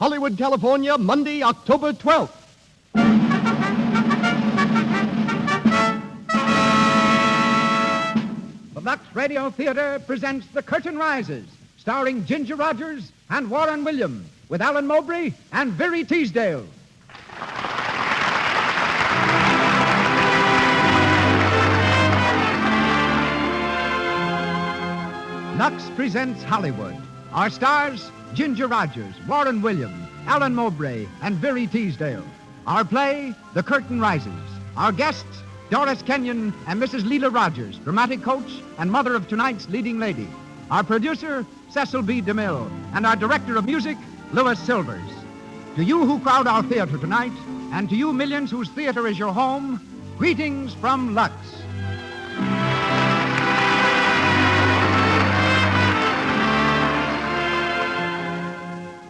Hollywood, California, Monday, October 12th. The Lux Radio Theater presents The Curtain Rises, starring Ginger Rogers and Warren William, with Alan Mowbray and Very Teasdale. Lux presents Hollywood. Our stars, Ginger Rogers, Warren William, Alan Mowbray, and Very Teasdale. Our play, The Curtain Rises. Our guests, Doris Kenyon and Mrs. Leela Rogers, dramatic coach and mother of tonight's leading lady. Our producer, Cecil B. DeMille, and our director of music, Louis Silvers. To you who crowd our theater tonight, and to you millions whose theater is your home, greetings from Lux.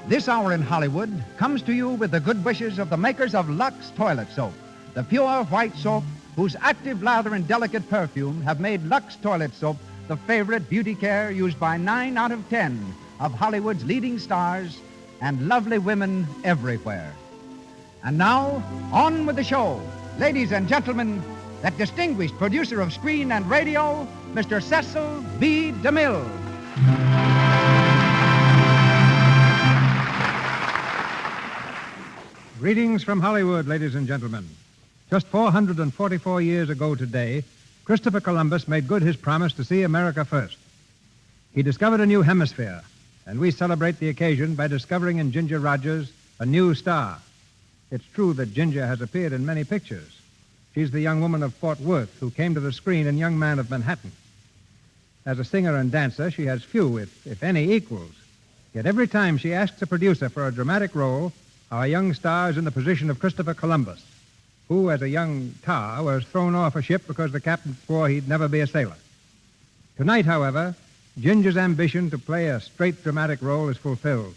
This hour in Hollywood comes to you with the good wishes of the makers of Lux Toilet Soap, the pure white soap whose active lather and delicate perfume have made Lux Toilet Soap the favorite beauty care used by 9 out of 10 of Hollywood's leading stars and lovely women everywhere. And now, on with the show. Ladies and gentlemen, that distinguished producer of screen and radio, Mr. Cecil B. DeMille. Greetings from Hollywood, ladies and gentlemen. Just 444 years ago today, Christopher Columbus made good his promise to see America first. He discovered a new hemisphere, and we celebrate the occasion by discovering in Ginger Rogers a new star. It's true that Ginger has appeared in many pictures. She's the young woman of Fort Worth who came to the screen in Young Man of Manhattan. As a singer and dancer, she has few, if any, equals. Yet every time she asks a producer for a dramatic role, our young star is in the position of Christopher Columbus, who, as a young tar, was thrown off a ship because the captain swore he'd never be a sailor. Tonight, however, Ginger's ambition to play a straight dramatic role is fulfilled.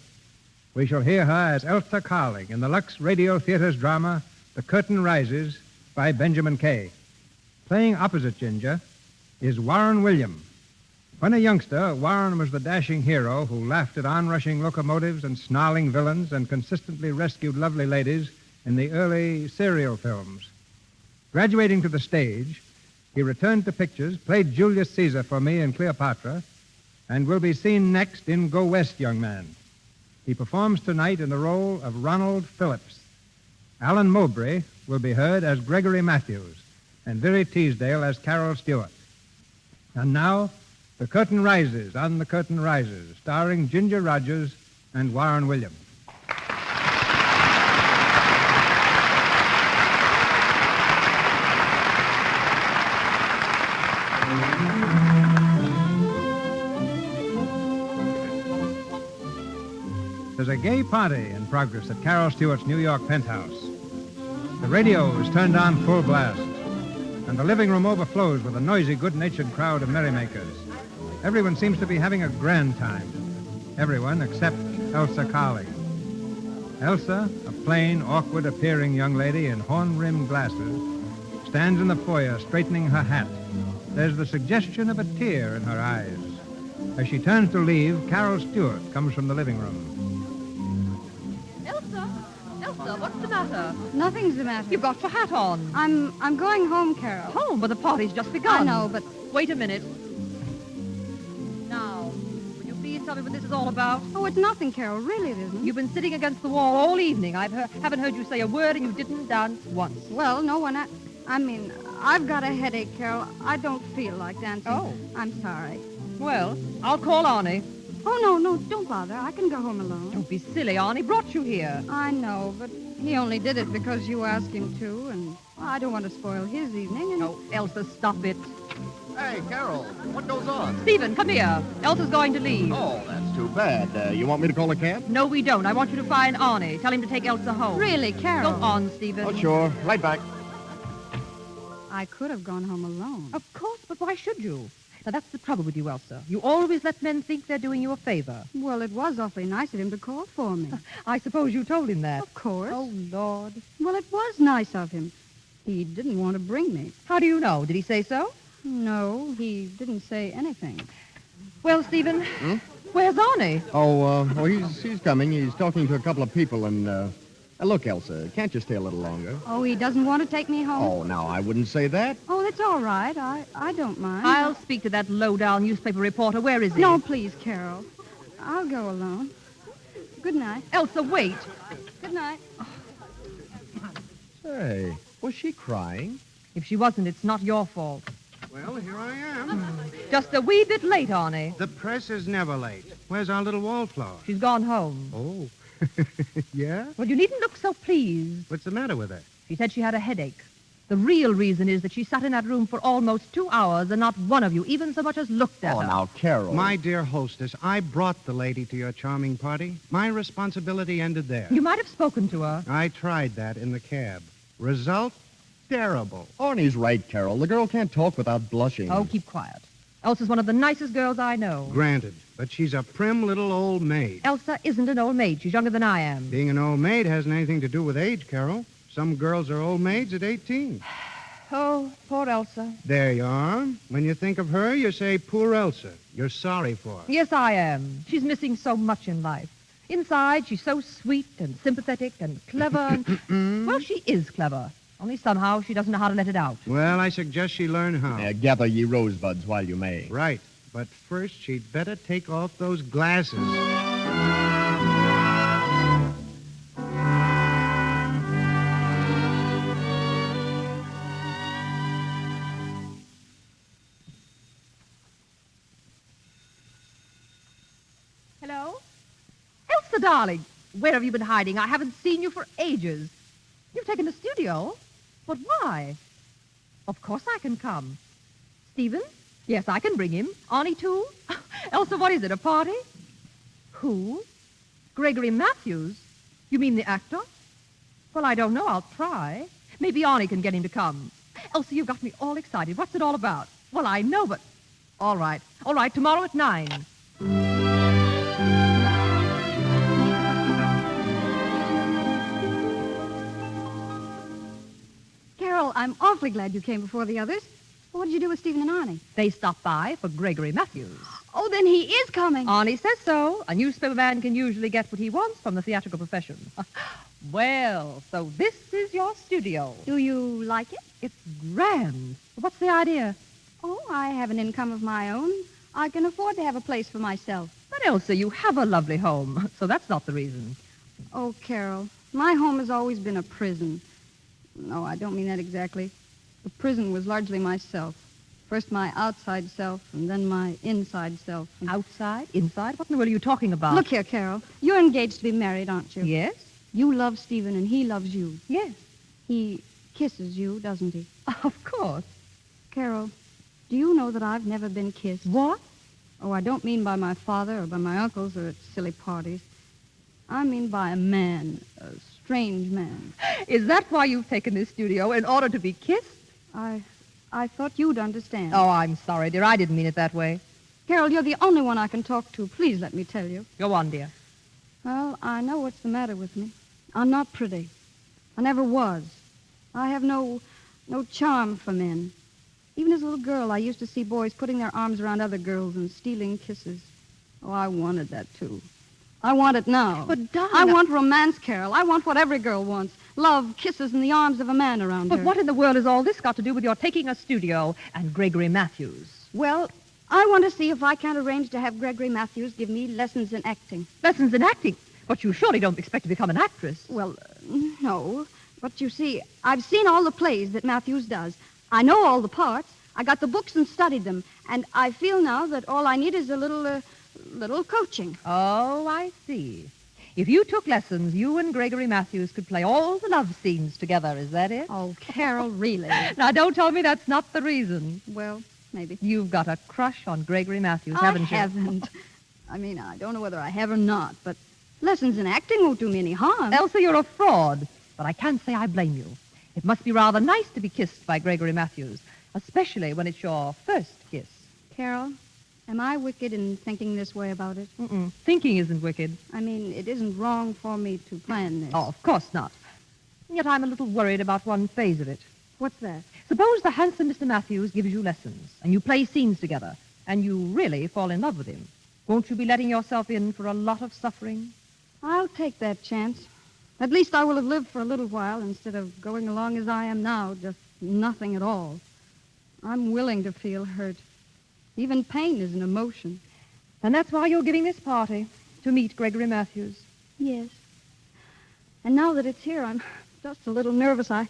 We shall hear her as Elsa Carling in the Lux Radio Theater's drama, The Curtain Rises, by Benjamin Kay. Playing opposite Ginger is Warren William. When a youngster, Warren was the dashing hero who laughed at onrushing locomotives and snarling villains and consistently rescued lovely ladies in the early serial films. Graduating to the stage, he returned to pictures, played Julius Caesar for me in Cleopatra, and will be seen next in Go West, Young Man. He performs tonight in the role of Ronald Phillips. Alan Mowbray will be heard as Gregory Matthews, and Very Teasdale as Carol Stewart. And now, The Curtain Rises on The Curtain Rises, starring Ginger Rogers and Warren Williams. There's a gay party in progress at Carol Stewart's New York penthouse. The radio is turned on full blast, and the living room overflows with a noisy, good-natured crowd of merrymakers. Everyone seems to be having a grand time. Everyone except Elsa Carling. Elsa, a plain, awkward-appearing young lady in horn-rimmed glasses, stands in the foyer straightening her hat. There's the suggestion of a tear in her eyes. As she turns to leave, Carol Stewart comes from the living room. Elsa, what's the matter? Nothing's the matter. You've got your hat on. I'm going home, Carol. Home, but the party's just begun. I know, but... Wait a minute. Now, will you please tell me what this is all about? Oh, it's nothing, Carol. Really, it isn't. You've been sitting against the wall all evening. I haven't heard you say a word, and you didn't dance once. Well, no one... I mean, I've got a headache, Carol. I don't feel like dancing. Oh. I'm sorry. Well, I'll call Arnie. Oh, no, don't bother. I can go home alone. Don't be silly. Arnie brought you here. I know, but he only did it because you asked him to, and I don't want to spoil his evening. And... Oh, Elsa, stop it. Hey, Carol, what goes on? Stephen, come here. Elsa's going to leave. Oh, that's too bad. You want me to call a cab? No, we don't. I want you to find Arnie. Tell him to take Elsa home. Really, Carol? Go on, Stephen. Oh, sure. Right back. I could have gone home alone. Of course, but why should you? Now, that's the trouble with you, Elsa. You always let men think they're doing you a favor. Well, it was awfully nice of him to call for me. I suppose you told him that. Of course. Oh, Lord. Well, it was nice of him. He didn't want to bring me. How do you know? Did he say so? No, he didn't say anything. Well, Stephen, Where's Arnie? He's coming. He's talking to a couple of people, and, look, Elsa, can't you stay a little longer? Oh, he doesn't want to take me home? Oh, now, I wouldn't say that. Oh, that's all right. I don't mind. I'll speak to that low-down newspaper reporter. Where is he? No, please, Carol. I'll go alone. Good night. Elsa, wait. Good night. Say, was she crying? If she wasn't, it's not your fault. Well, here I am. Just a wee bit late, Arnie. The press is never late. Where's our little wallflower? She's gone home. Oh. Yeah? Well, you needn't look so pleased. What's the matter with her? She said she had a headache. The real reason is that she sat in that room for almost 2 hours and not one of you even so much as looked at Oh, her. now, Carol. My dear hostess, I brought the lady to your charming party. My responsibility ended there. You might have spoken to her. I tried that in the cab. Result? Terrible. Arnie's right, Carol. The girl can't talk without blushing. Oh, keep quiet. Elsa's one of the nicest girls I know. Granted, but she's a prim little old maid. Elsa isn't an old maid. She's younger than I am. Being an old maid hasn't anything to do with age, Carol. Some girls are old maids at 18. Oh, poor Elsa. There you are. When you think of her, you say, poor Elsa. You're sorry for her. Yes, I am. She's missing so much in life. Inside, she's so sweet and sympathetic and clever. And, well, she is clever. Only somehow she doesn't know how to let it out. Well, I suggest she learn how. Gather ye rosebuds while you may. Right. But first, she'd better take off those glasses. Hello? Elsa, darling. Where have you been hiding? I haven't seen you for ages. You've taken the studio? But why? Of course I can come. Stephen? Yes, I can bring him. Arnie, too? Elsa, what is it, a party? Who? Gregory Matthews? You mean the actor? Well, I don't know. I'll try. Maybe Arnie can get him to come. Elsa, you've got me all excited. What's it all about? Well, I know, but... All right. All right, tomorrow at 9. Carol, I'm awfully glad you came before the others. What did you do with Stephen and Arnie? They stopped by for Gregory Matthews. Oh, then he is coming. Arnie says so. A newspaper man can usually get what he wants from the theatrical profession. Well, so this is your studio. Do you like it? It's grand. What's the idea? Oh, I have an income of my own. I can afford to have a place for myself. But Elsa, you have a lovely home, so that's not the reason. Oh, Carol, my home has always been a prison. No, I don't mean that exactly. The prison was largely myself. First my outside self, and then my inside self. And... Outside? Inside? What in the world are you talking about? Look here, Carol. You're engaged to be married, aren't you? Yes? You love Stephen, and he loves you. Yes. He kisses you, doesn't he? Of course. Carol, do you know that I've never been kissed? What? Oh, I don't mean by my father or by my uncles or at silly parties. I mean by a man, a strange man. Is that why you've taken this studio, in order to be kissed? I thought you'd understand. Oh, I'm sorry, dear. I didn't mean it that way. Carol, you're the only one I can talk to. Please let me tell you. Go on, dear. Well, I know what's the matter with me. I'm not pretty. I never was. I have no charm for men. Even as a little girl, I used to see boys putting their arms around other girls and stealing kisses. Oh, I wanted that, too. I want it now. But, darling... I want romance, Carol. I want what every girl wants. Love, kisses, and the arms of a man around But her. what in the world has all this got to do with your taking a studio and Gregory Matthews? Well, I want to see if I can't arrange to have Gregory Matthews give me lessons in acting. Lessons in acting? But you surely don't expect to become an actress. Well, no. But you see, I've seen all the plays that Matthews does. I know all the parts. I got the books and studied them. And I feel now that all I need is a little coaching. Oh, I see. If you took lessons, you and Gregory Matthews could play all the love scenes together. Is that it? Oh, Carol, really? Now, don't tell me that's not the reason. Well, maybe. You've got a crush on Gregory Matthews, I haven't you? haven't. I mean, I don't know whether I have or not, but lessons in acting won't do me any harm. Elsa, you're a fraud. But I can't say I blame you. It must be rather nice to be kissed by Gregory Matthews, especially when it's your first kiss. Carol, am I wicked in thinking this way about it? Mm-mm. Thinking isn't wicked. I mean, it isn't wrong for me to plan this. Oh, of course not. Yet I'm a little worried about one phase of it. What's that? Suppose the handsome Mr. Matthews gives you lessons, and you play scenes together, and you really fall in love with him. Won't you be letting yourself in for a lot of suffering? I'll take that chance. At least I will have lived for a little while instead of going along as I am now, just nothing at all. I'm willing to feel hurt. Even pain is an emotion. And that's why you're giving this party, to meet Gregory Matthews. Yes. And now that it's here, I'm just a little nervous. I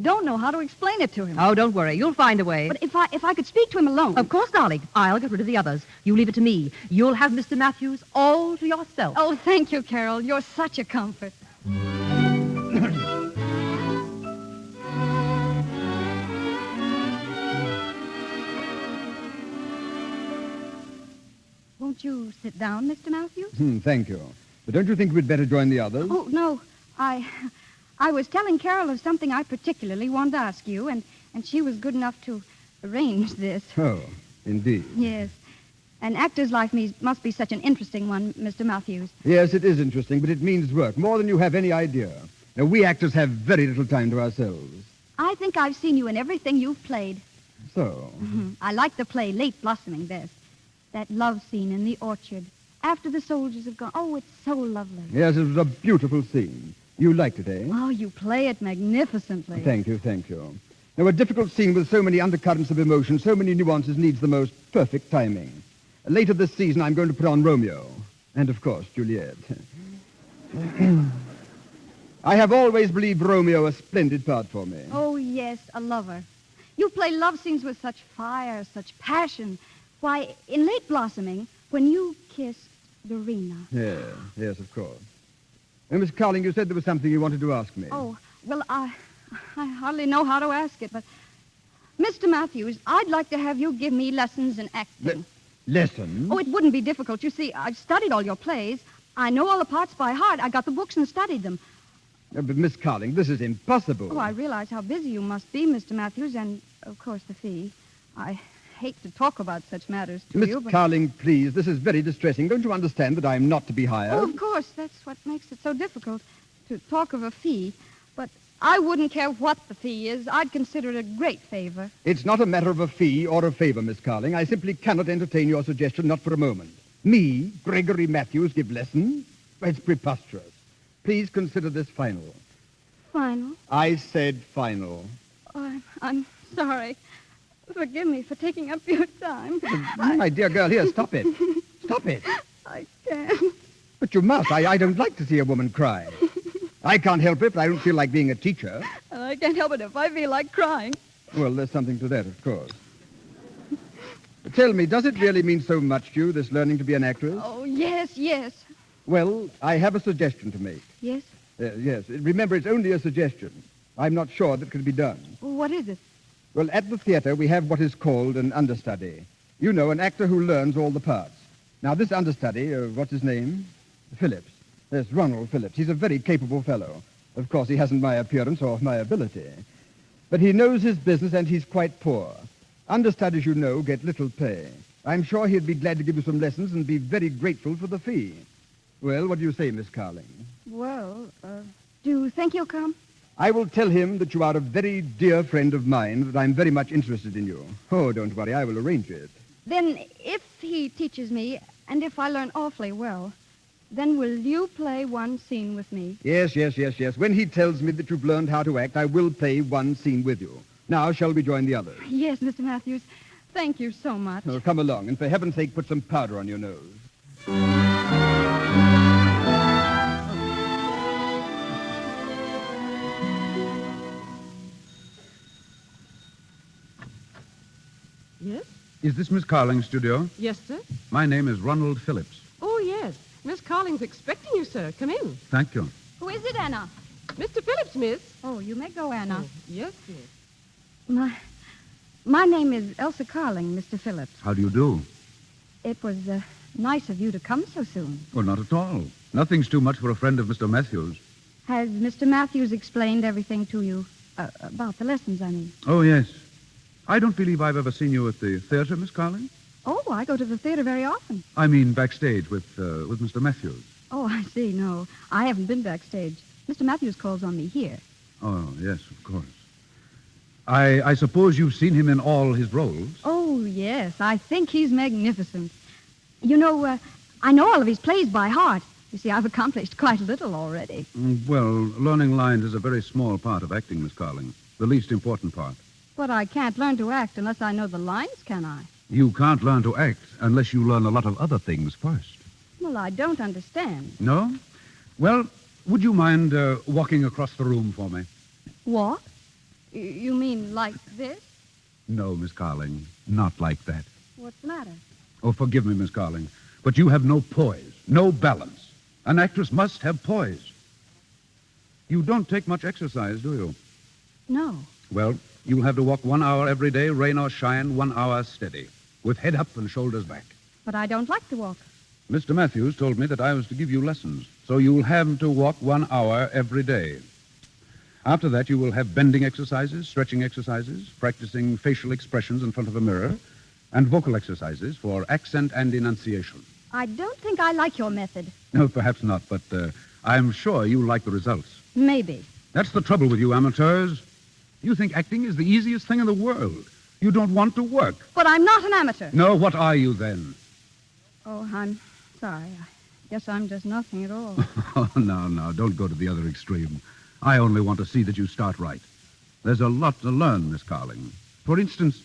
don't know how to explain it to him. Oh, don't worry. You'll find a way. But if I could speak to him alone. Of course, darling. I'll get rid of the others. You leave it to me. You'll have Mr. Matthews all to yourself. Oh, thank you, Carol. You're such a comfort. Won't you sit down, Mr. Matthews? Thank you. But don't you think we'd better join the others? Oh, no. I was telling Carol of something I particularly wanted to ask you, and she was good enough to arrange this. Oh, indeed. Yes. An actor's life must be such an interesting one, Mr. Matthews. Yes, it is interesting, but it means work, more than you have any idea. Now, we actors have very little time to ourselves. I think I've seen you in everything you've played. So? I like the play Late Blossoming best. That love scene in the orchard, after the soldiers have gone. Oh, it's so lovely. Yes, it was a beautiful scene. You liked it, eh? Oh, you play it magnificently. Thank you, thank you. Now, a difficult scene with so many undercurrents of emotion, so many nuances, needs the most perfect timing. Later this season, I'm going to put on Romeo. And, of course, Juliet. I have always believed Romeo a splendid part for me. Oh, yes, a lover. You play love scenes with such fire, such passion. Why, in Late Blossoming, when you kissed Dorina. Yes, of course. Now, Miss Carling, you said there was something you wanted to ask me. Oh, well, I hardly know how to ask it, but Mr. Matthews, I'd like to have you give me lessons in acting. Lessons? Oh, it wouldn't be difficult. You see, I've studied all your plays. I know all the parts by heart. I got the books and studied them. But, Miss Carling, this is impossible. Oh, I realize how busy you must be, Mr. Matthews, and, of course, the fee. I hate to talk about such matters to Miss you, but... Carling, please, this is very distressing. Don't you understand that I'm not to be hired? Oh, of course. That's what makes it so difficult to talk of a fee. But I wouldn't care what the fee is. I'd consider it a great favor. It's not a matter of a fee or a favor, Miss Carling. I simply cannot entertain your suggestion, not for a moment. Me, Gregory Matthews, give lessons? It's preposterous. Please consider this final. Final? I said final. Oh, I'm sorry. Forgive me for taking up your time. My dear girl, here, stop it. Stop it. I can't. But you must. I don't like to see a woman cry. I can't help it, but I don't feel like being a teacher. I can't help it if I feel like crying. Well, there's something to that, of course. Tell me, does it really mean so much to you, this learning to be an actress? Oh, yes, yes. Well, I have a suggestion to make. Yes? Yes. Remember, it's only a suggestion. I'm not sure that it can be done. What is it? Well, at the theater, we have what is called an understudy. You know, an actor who learns all the parts. Now, this understudy, what's his name? Phillips. Yes, Ronald Phillips. He's a very capable fellow. Of course, he hasn't my appearance or my ability. But he knows his business, and he's quite poor. Understudies, you know, get little pay. I'm sure he'd be glad to give you some lessons and be very grateful for the fee. Well, what do you say, Miss Carling? Well, do you think he'll come? I will tell him that you are a very dear friend of mine, that I'm very much interested in you. Oh, don't worry, I will arrange it. Then, if he teaches me, and if I learn awfully well, then will you play one scene with me? Yes. When he tells me that you've learned how to act, I will play one scene with you. Now, shall we join the others? Yes, Mr. Matthews. Thank you so much. Oh, come along, and for heaven's sake, put some powder on your nose. Yes? Is this Miss Carling's studio? Yes, sir. My name is Ronald Phillips. Oh, yes. Miss Carling's expecting you, sir. Come in. Thank you. Who is it, Anna? Mr. Phillips, miss. Oh, you may go, Anna. Oh, yes, miss. My name is Elsa Carling, Mr. Phillips. How do you do? It was nice of you to come so soon. Well, not at all. Nothing's too much for a friend of Mr. Matthews. Has Mr. Matthews explained everything to you? About the lessons, I mean. Oh, yes. I don't believe I've ever seen you at the theater, Miss Carling. Oh, I go to the theater very often. I mean backstage with Mr. Matthews. Oh, I see. No, I haven't been backstage. Mr. Matthews calls on me here. Oh, yes, of course. I suppose you've seen him in all his roles. Oh, yes. I think he's magnificent. You know, I know all of his plays by heart. You see, I've accomplished quite a little already. Well, learning lines is a very small part of acting, Miss Carling. The least important part. But I can't learn to act unless I know the lines, can I? You can't learn to act unless you learn a lot of other things first. Well, I don't understand. No? Well, would you mind walking across the room for me? What? You mean like this? No, Miss Carling, not like that. What's the matter? Oh, forgive me, Miss Carling, but you have no poise, no balance. An actress must have poise. You don't take much exercise, do you? No. Well, you'll have to walk 1 hour every day, rain or shine, 1 hour steady, with head up and shoulders back. But I don't like to walk. Mr. Matthews told me that I was to give you lessons, so you'll have to walk 1 hour every day. After that, you will have bending exercises, stretching exercises, practicing facial expressions in front of a mirror, and vocal exercises for accent and enunciation. I don't think I like your method. No, perhaps not, but I'm sure you'll like the results. Maybe. That's the trouble with you amateurs. You think acting is the easiest thing in the world. You don't want to work. But I'm not an amateur. No, what are you then? Oh, I'm sorry. I guess I'm just nothing at all. Oh, no, don't go to the other extreme. I only want to see that you start right. There's a lot to learn, Miss Carling. For instance,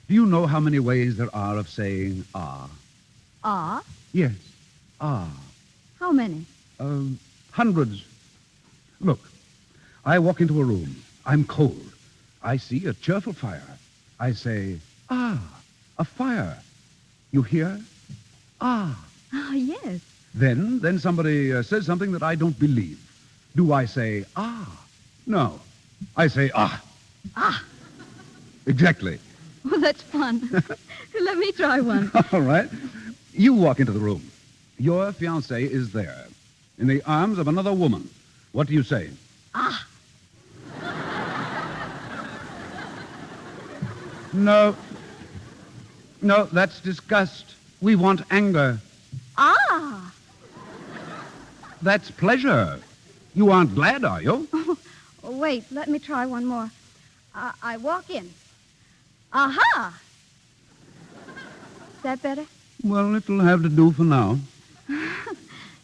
do you know how many ways there are of saying ah? Ah? Yes, ah. How many? Hundreds. Look, I walk into a room. I'm cold. I see a cheerful fire. I say, ah, a fire. You hear? Ah. Oh, yes. Then somebody says something that I don't believe. Do I say, ah? No. I say, ah. Ah. Exactly. Oh, that's fun. Let me try one. All right. You walk into the room. Your fiancé is there, in the arms of another woman. What do you say? Ah. No, that's disgust. We want anger. Ah. That's pleasure. You aren't glad, are you? Oh, wait, let me try one more. I walk in. Aha! Is that better? Well, it'll have to do for now.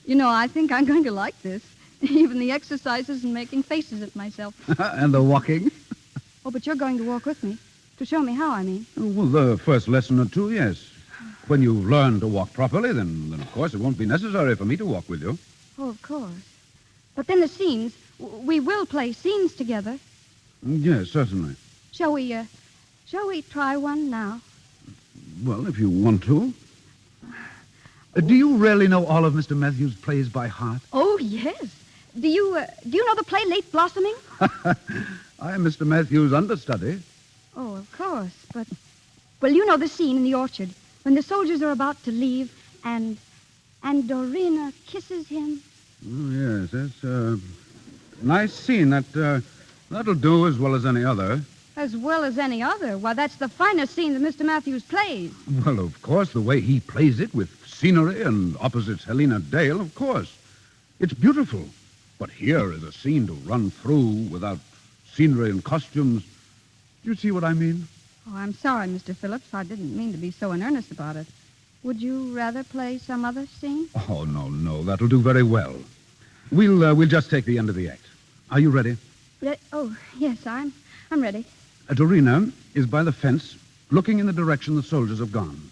You know, I think I'm going to like this. Even the exercises and making faces at myself. And the walking? Oh, but you're going to walk with me. To show me how, I mean. Well, the first lesson or two, yes. When you learn to walk properly, then of course, it won't be necessary for me to walk with you. Oh, of course. But then the scenes. We will play scenes together. Yes, certainly. Shall we try one now? Well, if you want to. Do you really know all of Mr. Matthews' plays by heart? Oh, yes. Do you know the play Late Blossoming? I'm Mr. Matthews' understudy. Oh, of course, but... Well, you know the scene in the orchard when the soldiers are about to leave and Dorina kisses him. Oh, yes, that's a nice scene. That'll do as well as any other. As well as any other? Why, that's the finest scene that Mr. Matthews plays. Well, of course, the way he plays it with scenery and opposites Helena Dale, of course. It's beautiful. But here is a scene to run through without scenery and costumes. Do you see what I mean? Oh, I'm sorry, Mr. Phillips. I didn't mean to be so in earnest about it. Would you rather play some other scene? Oh, no. That'll do very well. We'll just take the end of the act. Are you ready? Oh, yes, I'm ready. Dorina is by the fence, looking in the direction the soldiers have gone.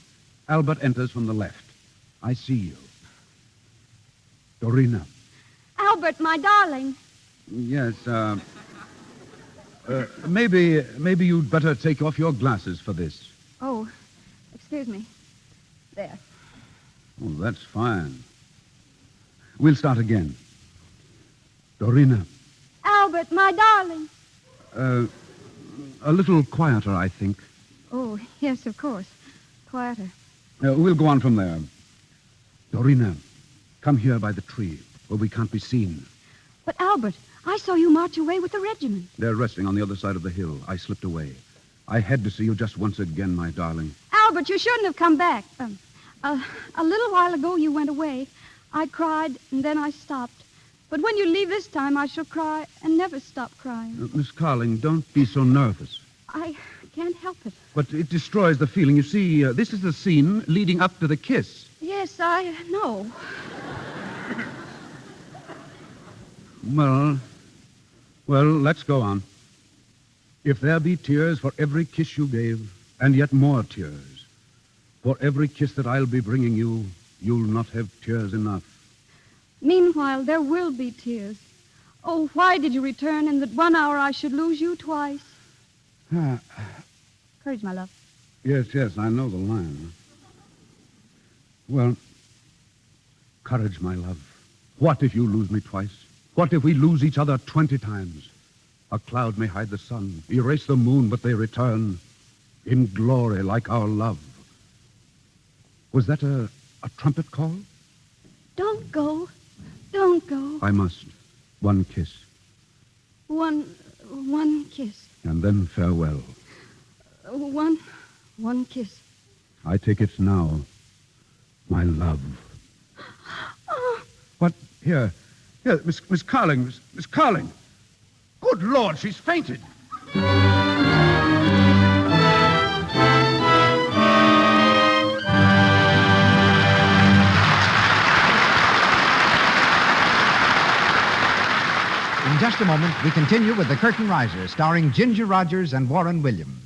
Albert enters from the left. I see you. Dorina. Albert, my darling. Yes, maybe you'd better take off your glasses for this. Oh, excuse me. There. Oh, that's fine. We'll start again. Dorina. Albert, my darling. A little quieter, I think. Oh, yes, of course. Quieter. We'll go on from there. Dorina, come here by the tree, where we can't be seen. But, Albert, I saw you march away with the regiment. They're resting on the other side of the hill. I slipped away. I had to see you just once again, my darling. Albert, you shouldn't have come back. A little while ago, you went away. I cried, and then I stopped. But when you leave this time, I shall cry and never stop crying. Miss Carling, don't be so nervous. I can't help it. But it destroys the feeling. You see, this is the scene leading up to the kiss. Yes, I know. Well, let's go on. If there be tears for every kiss you gave, and yet more tears, for every kiss that I'll be bringing you, you'll not have tears enough. Meanwhile, there will be tears. Oh, why did you return in that 1 hour I should lose you twice? Courage, my love. Yes, I know the line. Well, courage, my love. What if you lose me twice? What if we lose each other 20 times? A cloud may hide the sun, erase the moon, but they return in glory like our love. Was that a trumpet call? Don't go. Don't go. I must. One kiss. One kiss. And then farewell. One kiss. I take it now, my love. What? Here, Miss Carling. Miss Carling. Good Lord, she's fainted. In just a moment, we continue with The Curtain Riser, starring Ginger Rogers and Warren Williams.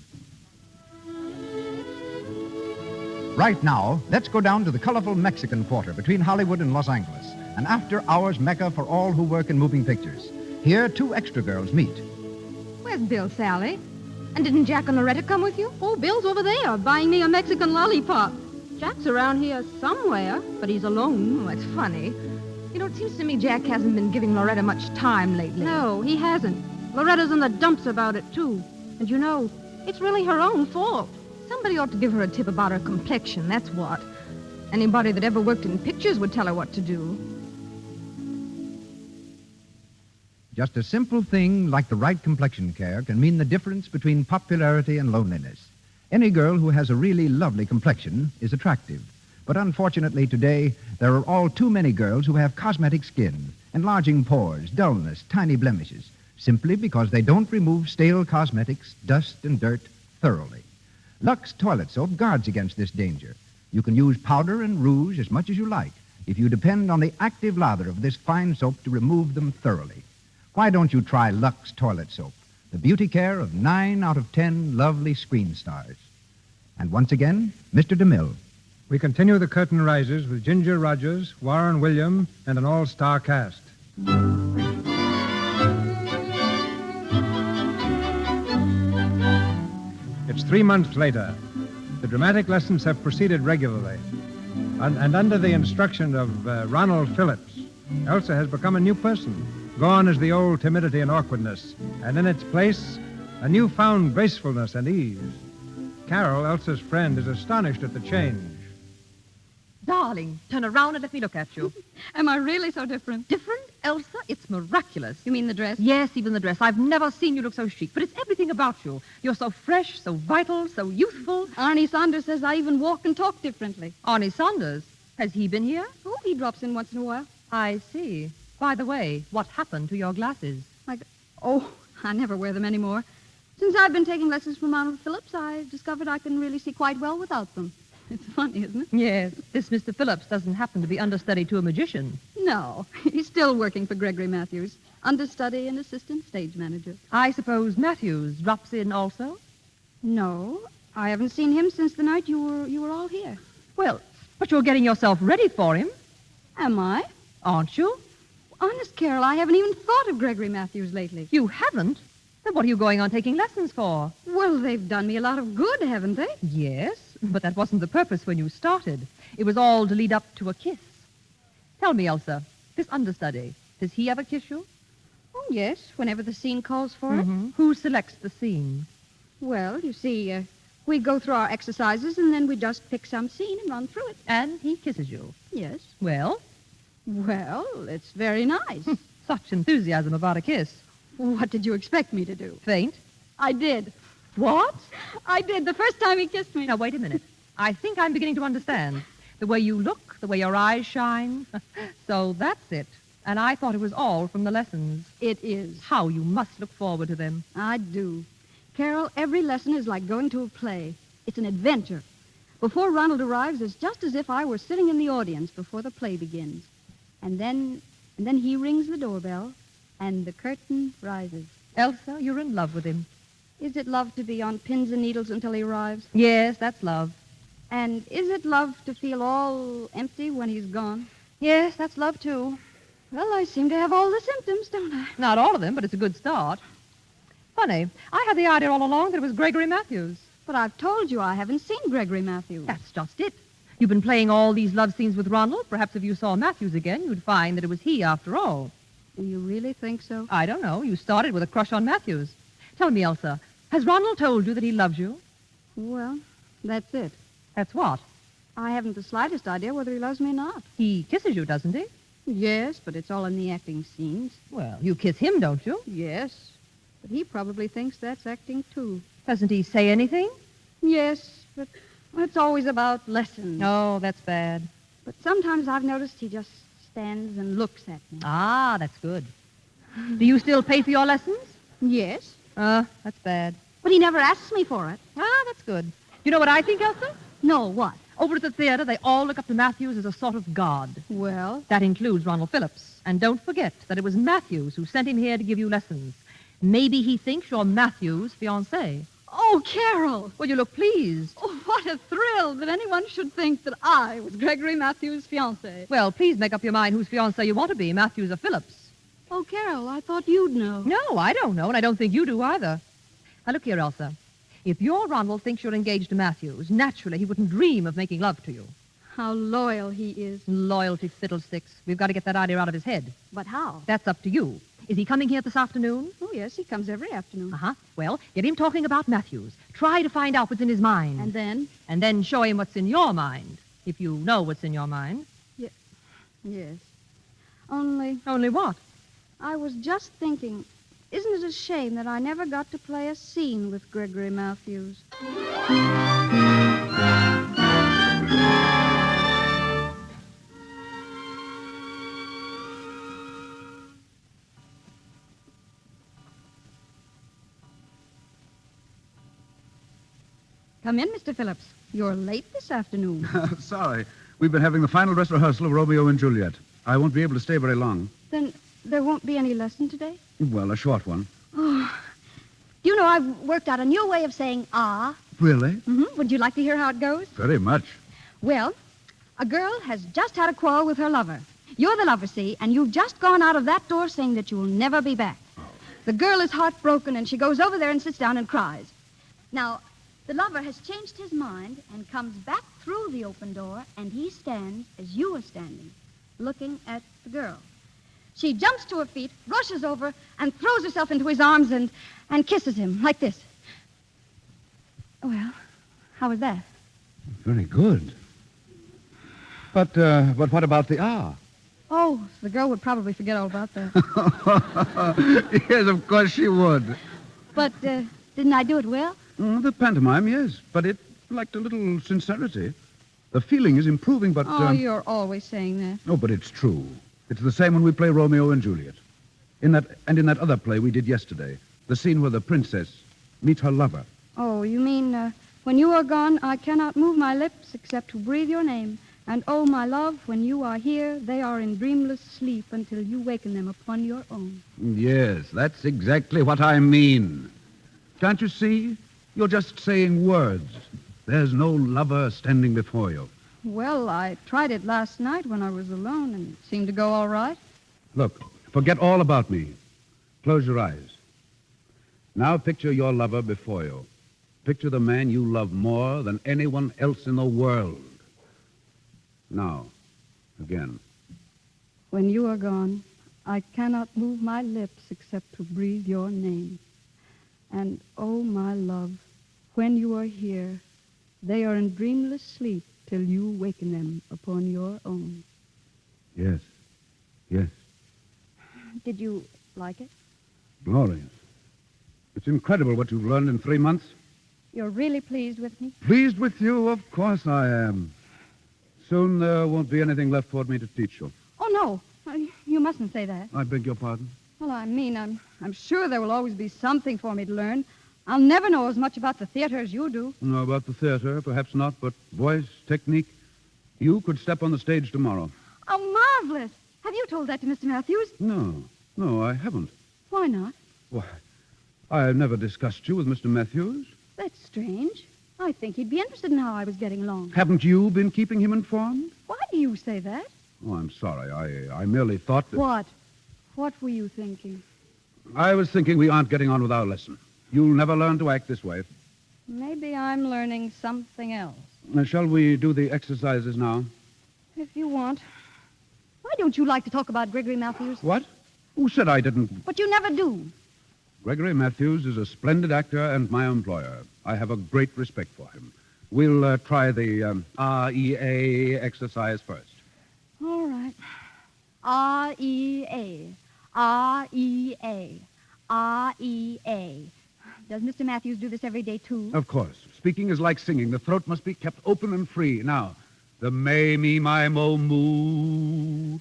Right now, let's go down to the colorful Mexican Quarter between Hollywood and Los Angeles, an after-hours mecca for all who work in moving pictures. Here, two extra girls meet. Where's Bill, Sally? And didn't Jack and Loretta come with you? Oh, Bill's over there buying me a Mexican lollipop. Jack's around here somewhere, but he's alone. Oh, that's funny. You know, it seems to me Jack hasn't been giving Loretta much time lately. No, he hasn't. Loretta's in the dumps about it, too. And you know, it's really her own fault. Somebody ought to give her a tip about her complexion, that's what. Anybody that ever worked in pictures would tell her what to do. Just a simple thing like the right complexion care can mean the difference between popularity and loneliness. Any girl who has a really lovely complexion is attractive. But unfortunately today, there are all too many girls who have cosmetic skin, enlarging pores, dullness, tiny blemishes, simply because they don't remove stale cosmetics, dust, and dirt thoroughly. Lux Toilet Soap guards against this danger. You can use powder and rouge as much as you like if you depend on the active lather of this fine soap to remove them thoroughly. Why don't you try Lux Toilet Soap, the beauty care of 9 out of 10 lovely screen stars? And once again, Mr. DeMille. We continue The Curtain Rises with Ginger Rogers, Warren Williams, and an all-star cast. It's 3 months later. The dramatic lessons have proceeded regularly. And under the instruction of Ronald Phillips, Elsa has become a new person. Gone is the old timidity and awkwardness, and in its place, a newfound gracefulness and ease. Carol, Elsa's friend, is astonished at the change. Darling, turn around and let me look at you. Am I really so different? Different, Elsa? It's miraculous. You mean the dress? Yes, even the dress. I've never seen you look so chic, but it's everything about you. You're so fresh, so vital, so youthful. Arnie Saunders says I even walk and talk differently. Arnie Saunders? Has he been here? Oh, he drops in once in a while. I see. By the way, what happened to your glasses? Oh, I never wear them anymore. Since I've been taking lessons from Ronald Phillips, I discovered I can really see quite well without them. It's funny, isn't it? Yes. This Mr. Phillips doesn't happen to be understudy to a magician. No, he's still working for Gregory Matthews, understudy and assistant stage manager. I suppose Matthews drops in also? No, I haven't seen him since the night you were all here. Well, but you're getting yourself ready for him. Am I? Aren't you? Honest, Carol, I haven't even thought of Gregory Matthews lately. You haven't? Then what are you going on taking lessons for? Well, they've done me a lot of good, haven't they? Yes, but that wasn't the purpose when you started. It was all to lead up to a kiss. Tell me, Elsa, this understudy, does he ever kiss you? Oh, yes, whenever the scene calls for it. Who selects the scene? Well, you see, we go through our exercises and then we just pick some scene and run through it. And he kisses you? Yes. Well? Well, it's very nice. Such enthusiasm about a kiss. What did you expect me to do? Faint? I did. What? I did the first time he kissed me. Now, wait a minute. I think I'm beginning to understand. The way you look, the way your eyes shine. So that's it. And I thought it was all from the lessons. It is. How you must look forward to them. I do. Carol, every lesson is like going to a play. It's an adventure. Before Ronald arrives, it's just as if I were sitting in the audience before the play begins. And then he rings the doorbell, and the curtain rises. Elsa, you're in love with him. Is it love to be on pins and needles until he arrives? Yes, that's love. And is it love to feel all empty when he's gone? Yes, that's love, too. Well, I seem to have all the symptoms, don't I? Not all of them, but it's a good start. Funny, I had the idea all along that it was Gregory Matthews. But I've told you I haven't seen Gregory Matthews. That's just it. You've been playing all these love scenes with Ronald. Perhaps if you saw Matthews again, you'd find that it was he after all. Do you really think so? I don't know. You started with a crush on Matthews. Tell me, Elsa, has Ronald told you that he loves you? Well, that's it. That's what? I haven't the slightest idea whether he loves me or not. He kisses you, doesn't he? Yes, but it's all in the acting scenes. Well, you kiss him, don't you? Yes, but he probably thinks that's acting, too. Doesn't he say anything? Yes, but it's always about lessons. Oh, that's bad. But sometimes I've noticed he just stands and looks at me. Ah, that's good. Do you still pay for your lessons? Yes, That's bad. but he never asks me for it. Ah, that's good. You know what I think, Elsa? No, what? Over at the theater, they all look up to Matthews as a sort of god. Well, That includes Ronald Phillips. And don't forget that it was Matthews who sent him here to give you lessons. Maybe he thinks you're Matthews' fiancée. oh, Carol! Well, you look pleased. Oh, what a thrill that anyone should think that I was Gregory Matthews' fiancée. Well, please make up your mind whose fiancée you want to be, Matthews or Phillips. Oh, Carol, I thought you'd know. No, I don't know, and I don't think you do either. Now, look here, Elsa. If your Ronald thinks you're engaged to Matthews, naturally he wouldn't dream of making love to you. How loyal he is. Loyalty fiddlesticks. We've got to get that idea out of his head. But how? That's up to you. Is he coming here this afternoon? Oh, yes, he comes every afternoon. Uh-huh. Well, get him talking about Matthews. Try to find out what's in his mind. And then? And then show him what's in your mind, if you know what's in your mind. Yes. Only, Only what? I was just thinking, isn't it a shame that I never got to play a scene with Gregory Matthews? Come in, Mr. Phillips. You're late this afternoon. Sorry. We've been having the final dress rehearsal of Romeo and Juliet. I won't be able to stay very long. Then there won't be any lesson today? Well, a short one. You know, I've worked out a new way of saying ah. Really? Mm-hmm. Would you like to hear how it goes? Very much. Well, a girl has just had a quarrel with her lover. You're the lover, see, and you've just gone out of that door saying that you'll never be back. The girl is heartbroken, and she goes over there and sits down and cries. Now, the lover has changed his mind and comes back through the open door, and he stands as you are standing, looking at the girl. She jumps to her feet, rushes over, and throws herself into his arms and kisses him like this. Well, how was that? Very good. But what about the ah? Oh, the girl would probably forget all about that. Yes, of course she would. But didn't I do it well? The pantomime, yes, but it lacked a little sincerity. The feeling is improving, but... Oh, you're always saying that. Oh, but it's true. It's the same when we play Romeo and Juliet. In that other play we did yesterday, the scene where the princess meets her lover. Oh, you mean, when you are gone, I cannot move my lips except to breathe your name. And oh, my love, when you are here, they are in dreamless sleep until you waken them upon your own. Yes, that's exactly what I mean. Can't you see? You're just saying words. There's no lover standing before you. Well, I tried it last night when I was alone, and it seemed to go all right. Look, forget all about me. Close your eyes. Now picture your lover before you. Picture the man you love more than anyone else in the world. Now, again. When you are gone, I cannot move my lips except to breathe your name. And oh, my love, when you are here, they are in dreamless sleep till you waken them upon your own. Yes. Yes. Did you like it? Glorious. It's incredible what you've learned in 3 months. You're really pleased with me? Pleased with you? Of course I am. Soon there won't be anything left for me to teach you. Oh, no. You mustn't say that. I beg your pardon? Well, I mean, I'm sure there will always be something for me to learn. I'll never know as much about the theater as you do. No, about the theater, perhaps not, but voice, technique. You could step on the stage tomorrow. Oh, marvelous. Have you told that to Mr. Matthews? No, I haven't. Why not? Why, I've never discussed you with Mr. Matthews. That's strange. I think he'd be interested in how I was getting along. Haven't you been keeping him informed? Why do you say that? Oh, I'm sorry. I merely thought that... What? What were you thinking? I was thinking we aren't getting on with our lesson. You'll never learn to act this way. Maybe I'm learning something else. Shall we do the exercises now? If you want. Why don't you like to talk about Gregory Matthews? What? Who said I didn't? But you never do. Gregory Matthews is a splendid actor and my employer. I have a great respect for him. We'll try the REA exercise first. All right. R-E-A. R-E-A. R-E-A. Does Mr. Matthews do this every day, too? Of course. Speaking is like singing. The throat must be kept open and free. Now, the may, me, my, mo, moo.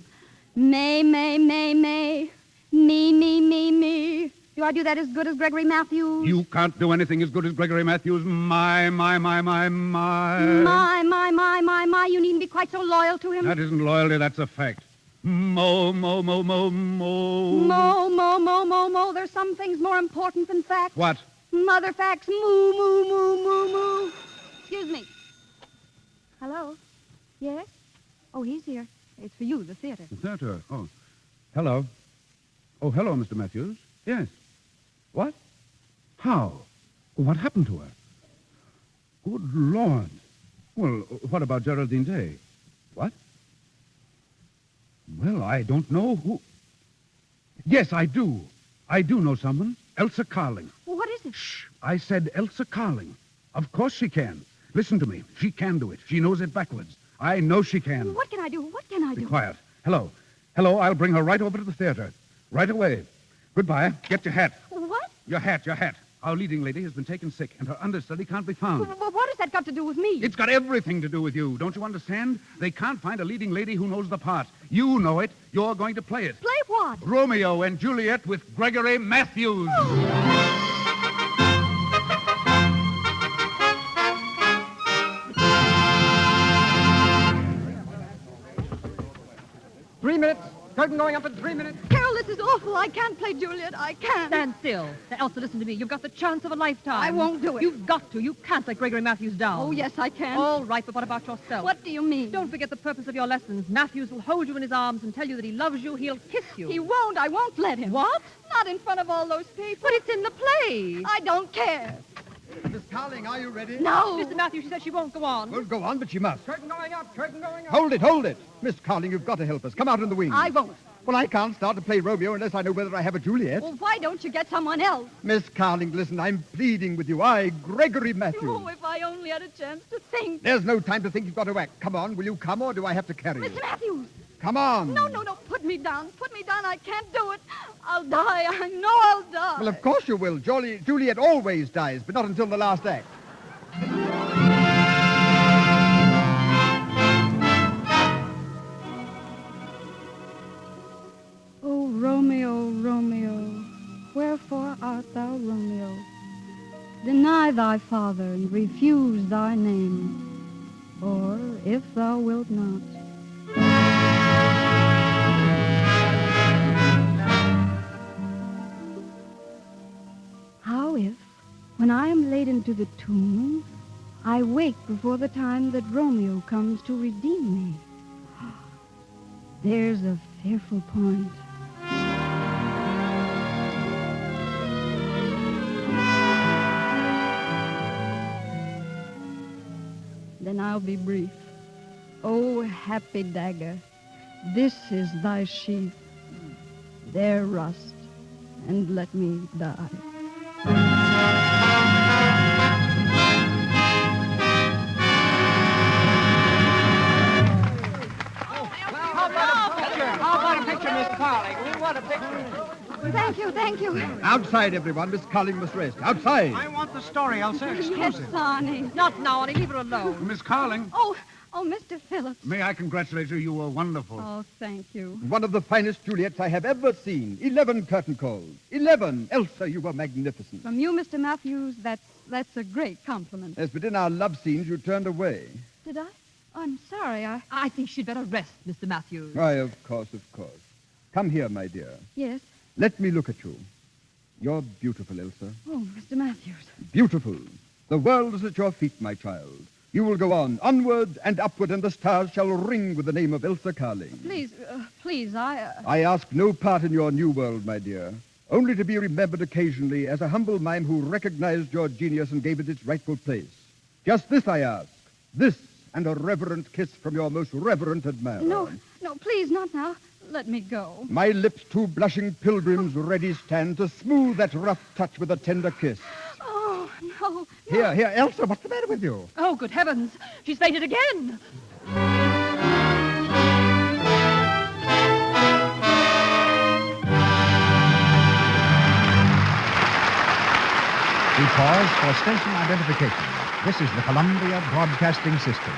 May, may, may, may. Me, me, me, me. Do I do that as good as Gregory Matthews? You can't do anything as good as Gregory Matthews. My. My. You needn't be quite so loyal to him. That isn't loyalty, that's a fact. Mo. Mo, mo, mo, mo, mo. There's some things more important than facts. What? Mother facts. Moo, moo, moo, moo, moo. Excuse me. Hello? Yes? Oh, he's here. It's for you, the theater. The theater. Oh. Hello. Oh, hello, Mr. Matthews. Yes. What? How? What happened to her? Good Lord. Well, what about Geraldine Day? What? Well, I don't know who... Yes, I do. I do know someone. Elsa Carling. What is it? Shh. I said Elsa Carling. Of course she can. Listen to me. She can do it. She knows it backwards. I know she can. What can I do? What can I do? Be quiet. Hello. Hello, I'll bring her right over to the theater. Right away. Goodbye. Get your hat. What? Your hat. Our leading lady has been taken sick, and her understudy can't be found. What has that got to do with me? It's got everything to do with you. Don't you understand? They can't find a leading lady who knows the part. You know it. You're going to play it. Play what? Romeo and Juliet with Gregory Matthews. Oh. 3 minutes. Curtain going up in 3 minutes. Carol, this is awful. I can't play Juliet. I can't. Stand still. Now, Elsa, listen to me. You've got the chance of a lifetime. I won't do it. You've got to. You can't let Gregory Matthews down. Oh, yes, I can. All right, but what about yourself? What do you mean? Don't forget the purpose of your lessons. Matthews will hold you in his arms and tell you that he loves you. He'll kiss you. He won't. I won't let him. What? Not in front of all those people. But it's in the play. I don't care. Miss Carling, are you ready? No. Mr. Matthews, she said she won't go on. Well, go on, but she must. Curtain going up. Curtain going up. Hold it. Miss Carling, you've got to help us. Come out in the wings. I won't. Well, I can't start to play Romeo unless I know whether I have a Juliet. Well, why don't you get someone else? Miss Carling, listen, I'm pleading with you. I, Gregory Matthews. Oh, if I only had a chance to think. There's no time to think. You've got to act. Come on, will you come, or do I have to carry you? Mr. Matthews. Come on. No. Put me down. I can't do it. I'll die. I know I'll die. Well, of course you will. Juliet always dies, but not until the last act. Oh, Romeo, Romeo, wherefore art thou Romeo? Deny thy father and refuse thy name, or if thou wilt not. How if, when I am laid into the tomb, I wake before the time that Romeo comes to redeem me? There's a fearful point. Then I'll be brief. Oh, happy dagger, this is thy sheath. There rust, and let me die. How about a picture, Miss Carling? We want a picture. Thank you. Outside, everyone. Miss Carling must rest. Outside. I want the story, Elsa. Yes, Exclusive. Sonny. Not now, honey. Leave her alone. Miss Carling. Oh, Oh, Mr. Phillips. May I congratulate you? You were wonderful. Oh, thank you. One of the finest Juliets I have ever seen. 11 curtain calls. 11. Elsa, you were magnificent. From you, Mr. Matthews, that's a great compliment. Yes, but in our love scenes, you turned away. Did I? Oh, I'm sorry. I think she'd better rest, Mr. Matthews. Why, of course, of course. Come here, my dear. Yes. Let me look at you. You're beautiful, Elsa. Oh, Mr. Matthews. Beautiful. The world is at your feet, my child. You will go on, onward and upward, and the stars shall ring with the name of Elsa Carling. Please, I... I ask no part in your new world, my dear, only to be remembered occasionally as a humble mime who recognized your genius and gave it its rightful place. Just this I ask. This and a reverent kiss from your most reverent admirer. No, please, not now. Let me go. My lips, two blushing pilgrims, ready stand to smooth that rough touch with a tender kiss. Oh, no. Here, Elsa, what's the matter with you? Oh, good heavens. She's fainted again. We pause for station identification. This is the Columbia Broadcasting System.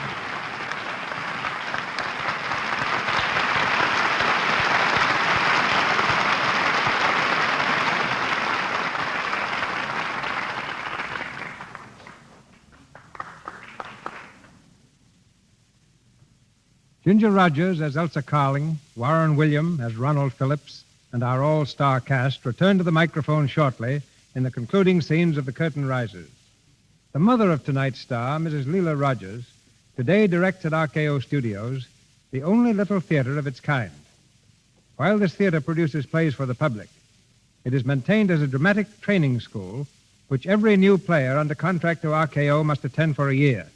Ginger Rogers as Elsa Carling, Warren William as Ronald Phillips, and our all-star cast return to the microphone shortly in the concluding scenes of The Curtain Rises. The mother of tonight's star, Mrs. Leela Rogers, today directs at RKO Studios the only little theater of its kind. While this theater produces plays for the public, it is maintained as a dramatic training school which every new player under contract to RKO must attend for a year.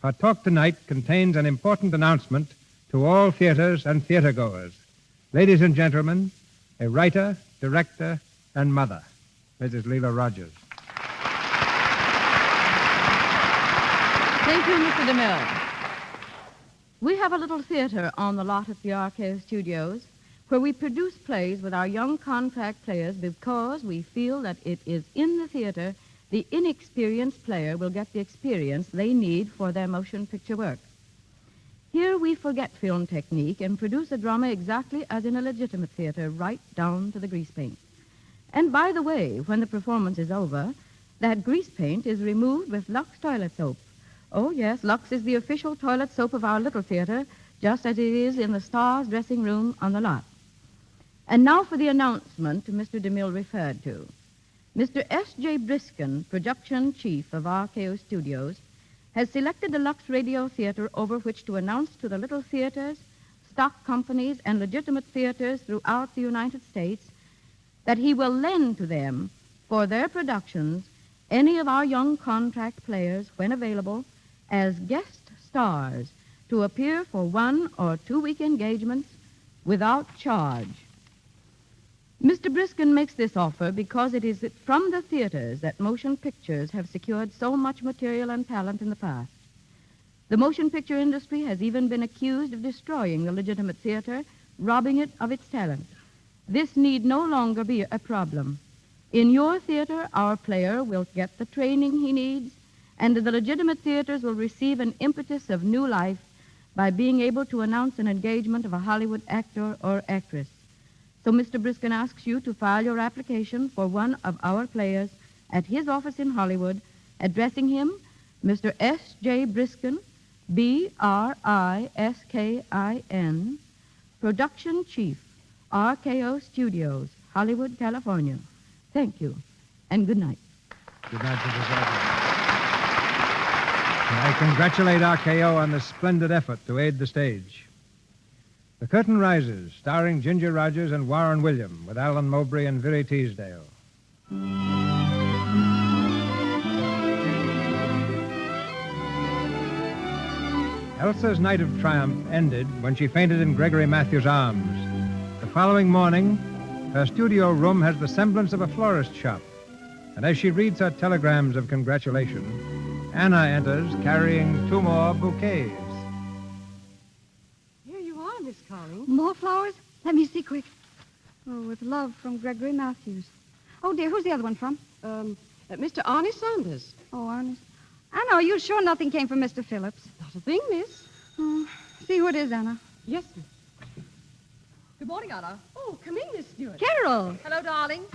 Our talk tonight contains an important announcement to all theaters and theatergoers. Ladies and gentlemen, a writer, director, and mother, Mrs. Leela Rogers. Thank you, Mr. DeMille. We have a little theater on the lot at the RKO Studios where we produce plays with our young contract players because we feel that it is in the theater the inexperienced player will get the experience they need for their motion picture work. Here we forget film technique and produce a drama exactly as in a legitimate theater, right down to the grease paint. And by the way, when the performance is over, that grease paint is removed with Lux toilet soap. Oh, yes, Lux is the official toilet soap of our little theater, just as it is in the Stars dressing room on the lot. And now for the announcement Mr. DeMille referred to. Mr. S.J. Briskin, production chief of RKO Studios, has selected the Lux Radio Theater over which to announce to the little theaters, stock companies, and legitimate theaters throughout the United States that he will lend to them for their productions any of our young contract players, when available, as guest stars to appear for 1 or 2 week engagements without charge. Mr. Briskin makes this offer because it is from the theaters that motion pictures have secured so much material and talent in the past. The motion picture industry has even been accused of destroying the legitimate theater, robbing it of its talent. This need no longer be a problem. In your theater, our player will get the training he needs, and the legitimate theaters will receive an impetus of new life by being able to announce an engagement of a Hollywood actor or actress. So Mr. Briskin asks you to file your application for one of our players at his office in Hollywood, addressing him Mr. S.J. Briskin, B-R-I-S-K-I-N, Production Chief, RKO Studios, Hollywood, California. Thank you, and good night. Good night, Mrs. Rogers. I congratulate RKO on this splendid effort to aid the stage. The Curtain Rises, starring Ginger Rogers and Warren William, with Alan Mowbray and Viri Teasdale. Elsa's night of triumph ended when she fainted in Gregory Matthews' arms. The following morning, her studio room has the semblance of a florist shop. And as she reads her telegrams of congratulation, Anna enters carrying 2 more bouquets. Here you are, Miss Carling. More flowers? Let me see quick. Oh, with love from Gregory Matthews. Oh, dear, who's the other one from? Mr. Arnie Saunders. Oh, Ernest. Anna, are you sure nothing came from Mr. Phillips? Not a thing, miss. See who it is, Anna. Yes, miss. Good morning, Anna. Oh, come in, Miss Stewart. Carol. Hello, darling.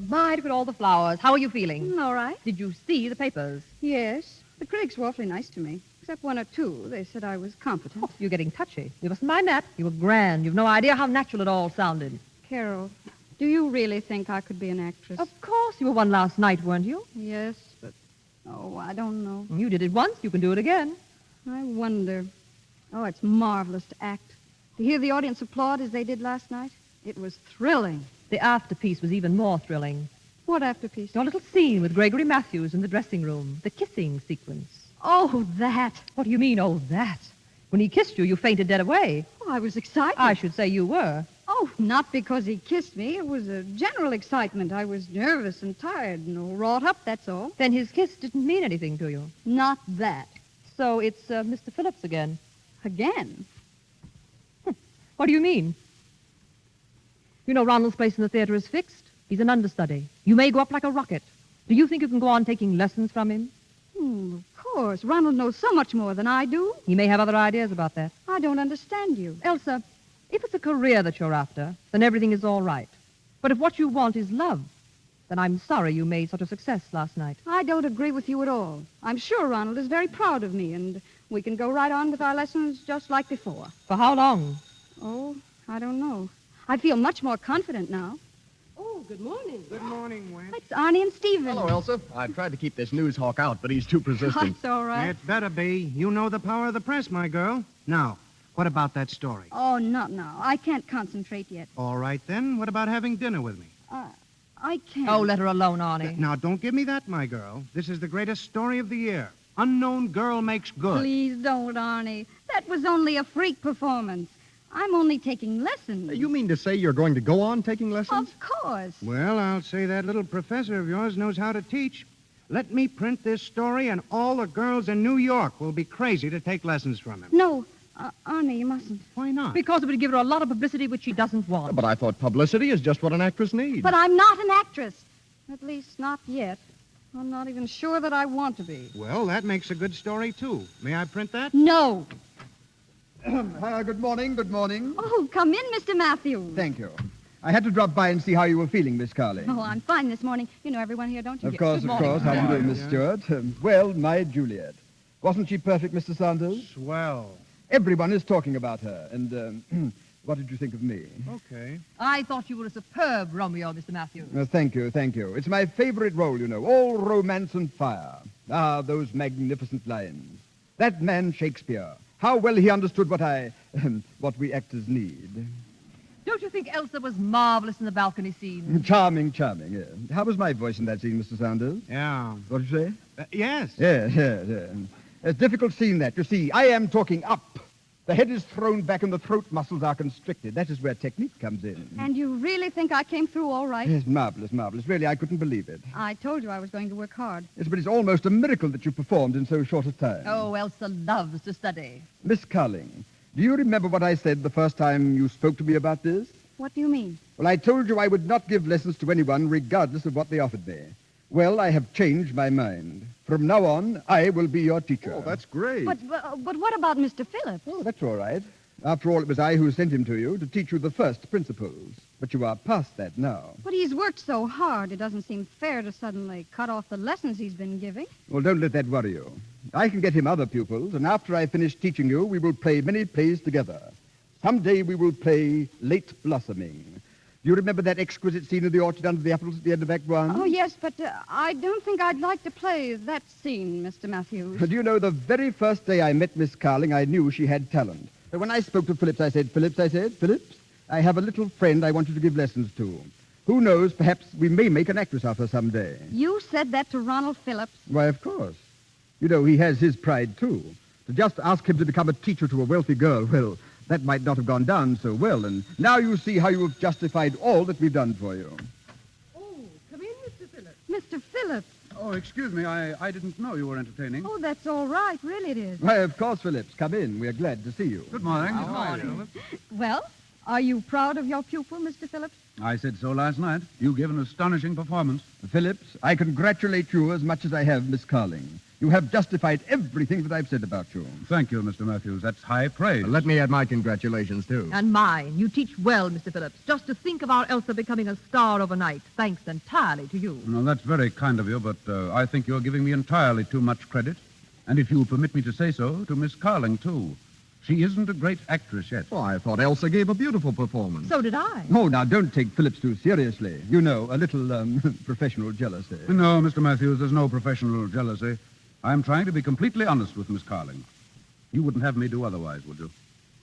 My, look at all the flowers. How are you feeling? All right. Did you see the papers? Yes. The critics were awfully nice to me, except one or two. They said I was competent. Oh, you're getting touchy. You mustn't mind that. You were grand. You've no idea how natural it all sounded. Carol, do you really think I could be an actress? Of course, you were one last night, weren't you? Yes, but, I don't know. You did it once. You can do it again. I wonder. Oh, it's marvelous to act. To hear the audience applaud as they did last night, it was thrilling. The afterpiece was even more thrilling. What afterpiece? Your little scene with Gregory Matthews in the dressing room. The kissing sequence. Oh, that. What do you mean, oh, that? When he kissed you, you fainted dead away. Oh, I was excited. I should say you were. Oh, not because he kissed me. It was a general excitement. I was nervous and tired and wrought up, that's all. Then his kiss didn't mean anything to you. Not that. So it's Mr. Phillips again. Again? What do you mean? You know Ronald's place in the theater is fixed. He's an understudy. You may go up like a rocket. Do you think you can go on taking lessons from him? Of course. Ronald knows so much more than I do. He may have other ideas about that. I don't understand you. Elsa, if it's a career that you're after, then everything is all right. But if what you want is love, then I'm sorry you made such a success last night. I don't agree with you at all. I'm sure Ronald is very proud of me, and we can go right on with our lessons just like before. For how long? Oh, I don't know. I feel much more confident now. Oh, good morning. Good morning, Went. It's Arnie and Stephen. Hello, Elsa. I tried to keep this news hawk out, but he's too persistent. That's all right. It better be. You know the power of the press, my girl. Now, what about that story? Oh, not now. I can't concentrate yet. All right, then. What about having dinner with me? I can't. Oh, let her alone, Arnie. Now, don't give me that, my girl. This is the greatest story of the year. Unknown girl makes good. Please don't, Arnie. That was only a freak performance. I'm only taking lessons. You mean to say you're going to go on taking lessons? Of course. Well, I'll say that little professor of yours knows how to teach. Let me print this story, and all the girls in New York will be crazy to take lessons from him. No, Arnie, you mustn't. Why not? Because it would give her a lot of publicity which she doesn't want. But I thought publicity is just what an actress needs. But I'm not an actress. At least not yet. I'm not even sure that I want to be. Well, that makes a good story, too. May I print that? No. Good morning, good morning. Oh, come in, Mr. Matthews. Thank you. I had to drop by and see how you were feeling, Miss Carling. Oh, I'm fine this morning. You know everyone here, don't you? Of course, Good of morning. course. How do you do, Miss Yeah. Stewart? Well, my Juliet. Wasn't she perfect, Mr. Saunders? Swell. Everyone is talking about her. And what did you think of me? Okay. I thought you were a superb Romeo, Mr. Matthews. Thank you, thank you. It's my favorite role, you know. All romance and fire. Ah, those magnificent lines. That man Shakespeare. How well he understood what we actors need. Don't you think Elsa was marvelous in the balcony scene? Charming, charming, yeah. How was my voice in that scene, Mr. Saunders? Yeah. What did you say? Yes. Yeah. It's a difficult scene, that. You see, I am talking up. The head is thrown back and the throat muscles are constricted. That is where technique comes in. And you really think I came through all right? Yes, marvelous, marvelous. Really, I couldn't believe it. I told you I was going to work hard. Yes, but it's almost a miracle that you performed in so short a time. Oh, Elsa loves to study. Miss Carling, do you remember what I said the first time you spoke to me about this? What do you mean? Well, I told you I would not give lessons to anyone regardless of what they offered me. Well, I have changed my mind. From now on, I will be your teacher. Oh, that's great. But what about Mr. Phillips? Oh, that's all right. After all, it was I who sent him to you to teach you the first principles. But you are past that now. But he's worked so hard, it doesn't seem fair to suddenly cut off the lessons he's been giving. Well, don't let that worry you. I can get him other pupils, and after I finish teaching you, we will play many plays together. Someday we will play Late Blossoming. Do you remember that exquisite scene in the orchard under the apples at the end of Act One? Oh, yes, but I don't think I'd like to play that scene, Mr. Matthews. Do you know, the very first day I met Miss Carling, I knew she had talent. So when I spoke to Phillips, I said, Phillips, I have a little friend I want you to give lessons to. Who knows, perhaps we may make an actress of her someday. You said that to Ronald Phillips? Why, of course. You know, he has his pride, too. To just ask him to become a teacher to a wealthy girl, well, that might not have gone down so well. And now you see how you have justified all that we've done for you. Oh, come in, Mr. Phillips. Mr. Phillips? Oh, excuse me. I didn't know you were entertaining. Oh, that's all right. Really it is. Why, of course, Phillips. Come in. We're glad to see you. Good morning. Well, are you proud of your pupil, Mr. Phillips? I said so last night. You gave an astonishing performance. Phillips, I congratulate you as much as I have Miss Carling. You have justified everything that I've said about you. Thank you, Mr. Matthews. That's high praise. Let me add my congratulations, too. And mine. You teach well, Mr. Phillips. Just to think of our Elsa becoming a star overnight, thanks entirely to you. No, that's very kind of you, but I think you're giving me entirely too much credit. And if you'll permit me to say so, to Miss Carling, too. She isn't a great actress yet. Oh, I thought Elsa gave a beautiful performance. So did I. Oh, now, don't take Phillips too seriously. You know, a little professional jealousy. No, Mr. Matthews, there's no professional jealousy. I'm trying to be completely honest with Miss Carling. You wouldn't have me do otherwise, would you?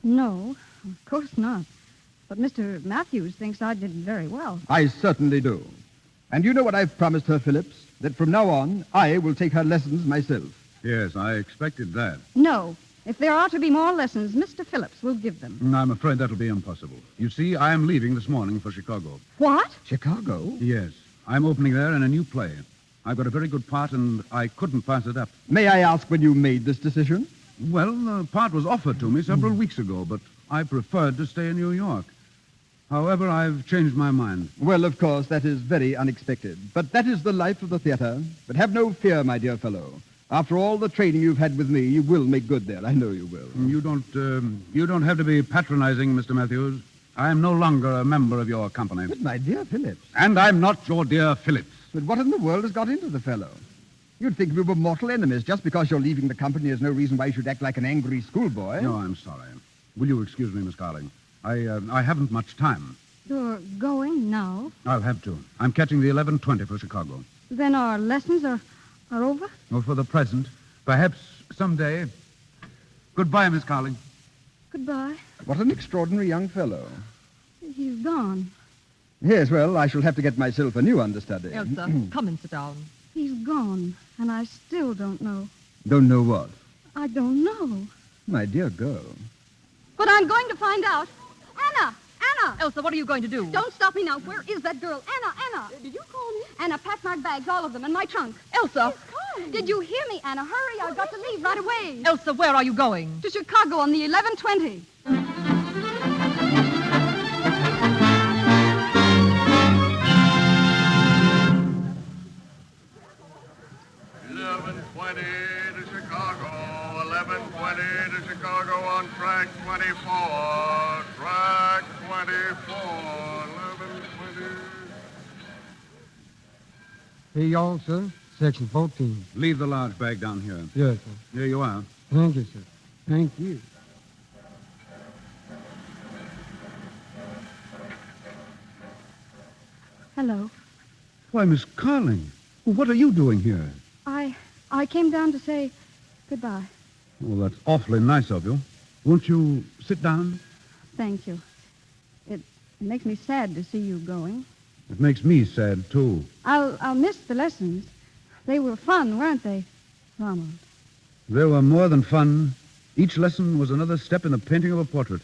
No, of course not. But Mr. Matthews thinks I did very well. I certainly do. And you know what I've promised her, Phillips? That from now on, I will take her lessons myself. Yes, I expected that. No. If there are to be more lessons, Mr. Phillips will give them. I'm afraid that'll be impossible. You see, I am leaving this morning for Chicago. What? Chicago? Yes. I'm opening there in a new play. I've got a very good part, and I couldn't pass it up. May I ask when you made this decision? Well, the part was offered to me several weeks ago, but I preferred to stay in New York. However, I've changed my mind. Well, of course, that is very unexpected. But that is the life of the theater. But have no fear, my dear fellow. After all the training you've had with me, you will make good there. I know you will. You don't have to be patronizing, Mr. Matthews. I am no longer a member of your company. But, my dear Phillips. And I'm not your dear Phillips. But what in the world has got into the fellow? You'd think we were mortal enemies. Just because you're leaving the company, there's no reason why you should act like an angry schoolboy. No, I'm sorry. Will you excuse me, Miss Carling? I haven't much time. You're going now? I'll have to. I'm catching the 11:20 for Chicago. Then our lessons are over? Well, for the present. Perhaps someday. Goodbye, Miss Carling. Goodbye. What an extraordinary young fellow. He's gone. Yes, well, I shall have to get myself a new understudy. Elsa, come and sit down. He's gone, and I still don't know. Don't know what? I don't know. My dear girl. But I'm going to find out. Anna! Anna! Elsa, what are you going to do? Don't stop me now. Where is that girl? Anna! Did you call me? Anna, pack my bags, all of them, in my trunk. Elsa! Did you hear me, Anna? Hurry, I've got to leave right away. Elsa, where are you going? To Chicago on the 11:20. 11:20 to Chicago. 11:20 to Chicago on track 24. Track 24. 11:20. Here you all, sir. Section 14. Leave the large bag down here. Yes, sir. Here you are. Thank you, sir. Thank you. Hello. Why, Miss Carling, what are you doing here? I came down to say goodbye. Well, that's awfully nice of you. Won't you sit down? Thank you. It makes me sad to see you going. It makes me sad, too. I'll miss the lessons. They were fun, weren't they, Ronald? They were more than fun. Each lesson was another step in the painting of a portrait.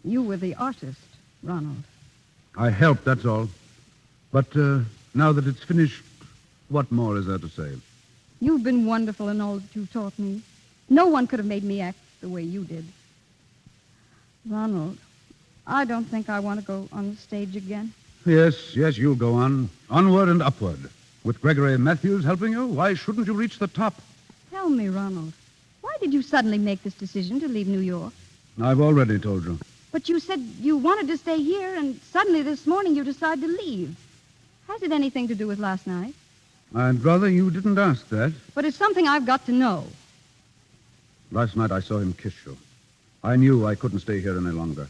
You were the artist, Ronald. I helped, that's all. But now that it's finished, what more is there to say? You've been wonderful in all that you've taught me. No one could have made me act the way you did. Ronald, I don't think I want to go on the stage again. Yes, you'll go on. Onward and upward. With Gregory Matthews helping you, why shouldn't you reach the top? Tell me, Ronald, why did you suddenly make this decision to leave New York? I've already told you. But you said you wanted to stay here, and suddenly this morning you decided to leave. Has it anything to do with last night? I'd rather you didn't ask that. But it's something I've got to know. Last night I saw him kiss you. I knew I couldn't stay here any longer.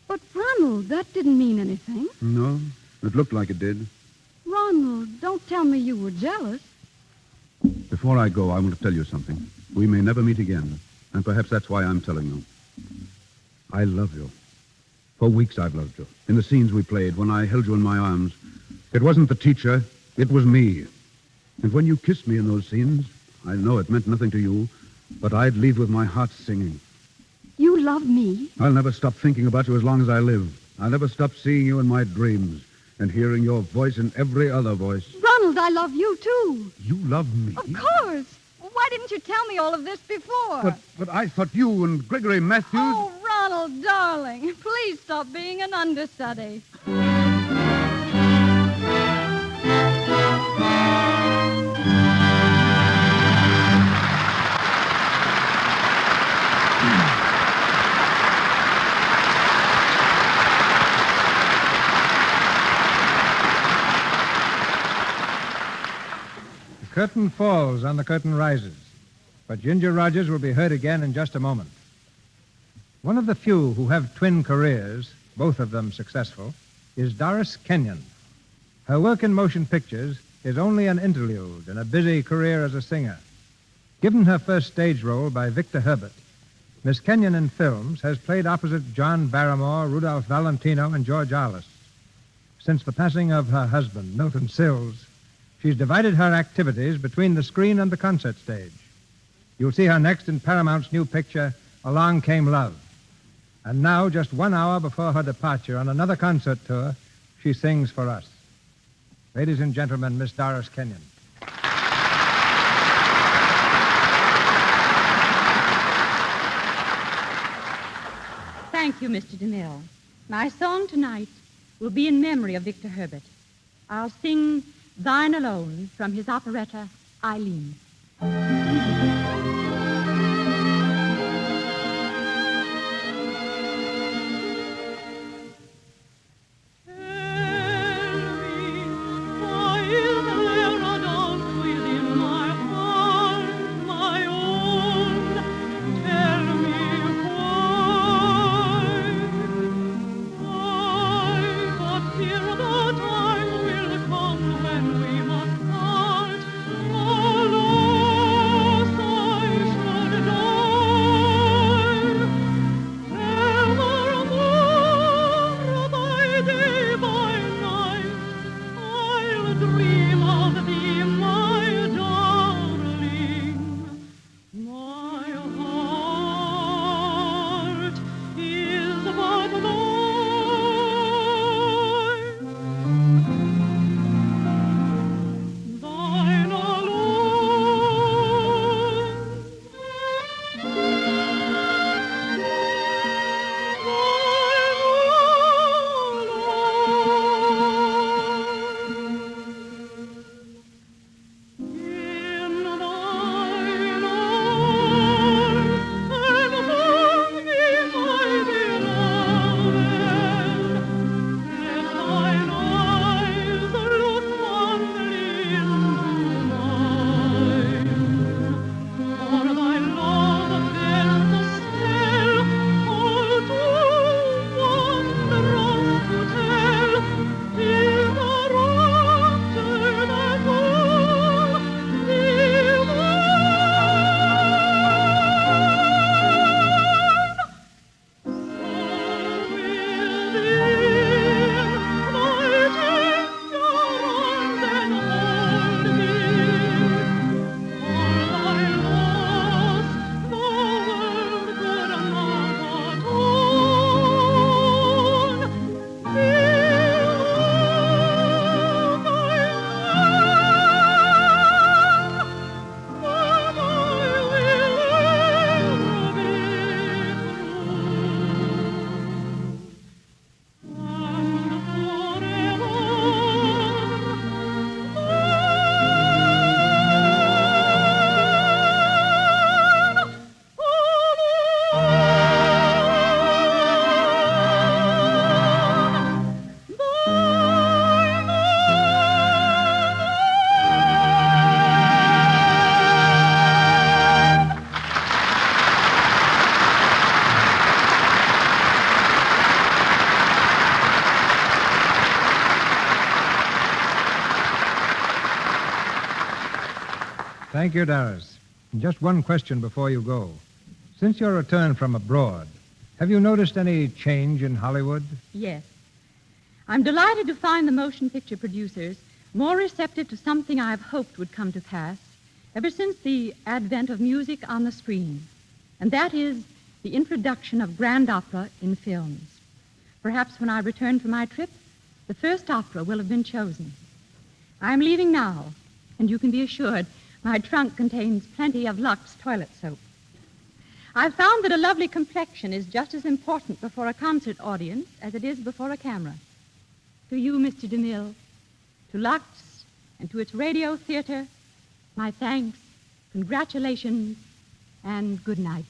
But, Ronald, that didn't mean anything. No, it looked like it did. Ronald, don't tell me you were jealous. Before I go, I want to tell you something. We may never meet again, and perhaps that's why I'm telling you. I love you. For weeks I've loved you. In the scenes we played, when I held you in my arms, it wasn't the teacher, it was me. And when you kissed me in those scenes, I know it meant nothing to you, but I'd leave with my heart singing. You love me? I'll never stop thinking about you as long as I live. I'll never stop seeing you in my dreams and hearing your voice in every other voice. Ronald, I love you, too. You love me? Of course. Why didn't you tell me all of this before? But I thought you and Gregory Matthews... Oh, Ronald, darling, please stop being an understudy. curtain falls on the curtain rises. But Ginger Rogers will be heard again in just a moment. One of the few who have twin careers, both of them successful, is Doris Kenyon. Her work in motion pictures is only an interlude in a busy career as a singer. Given her first stage role by Victor Herbert, Miss Kenyon in films has played opposite John Barrymore, Rudolph Valentino, and George Arliss. Since the passing of her husband, Milton Sills, she's divided her activities between the screen and the concert stage. You'll see her next in Paramount's new picture, Along Came Love. And now, just 1 hour before her departure on another concert tour, she sings for us. Ladies and gentlemen, Miss Doris Kenyon. Thank you, Mr. DeMille. My song tonight will be in memory of Victor Herbert. I'll sing Thine Alone from his operetta, Eileen. Thank you, Doris. Just one question before you go. Since your return from abroad, have you noticed any change in Hollywood? Yes. I'm delighted to find the motion picture producers more receptive to something I've hoped would come to pass ever since the advent of music on the screen, and that is the introduction of grand opera in films. Perhaps when I return from my trip, the first opera will have been chosen. I'm leaving now, and you can be assured my trunk contains plenty of Lux toilet soap. I've found that a lovely complexion is just as important before a concert audience as it is before a camera. To you, Mr. DeMille, to Lux, and to its radio theater, my thanks, congratulations, and good night.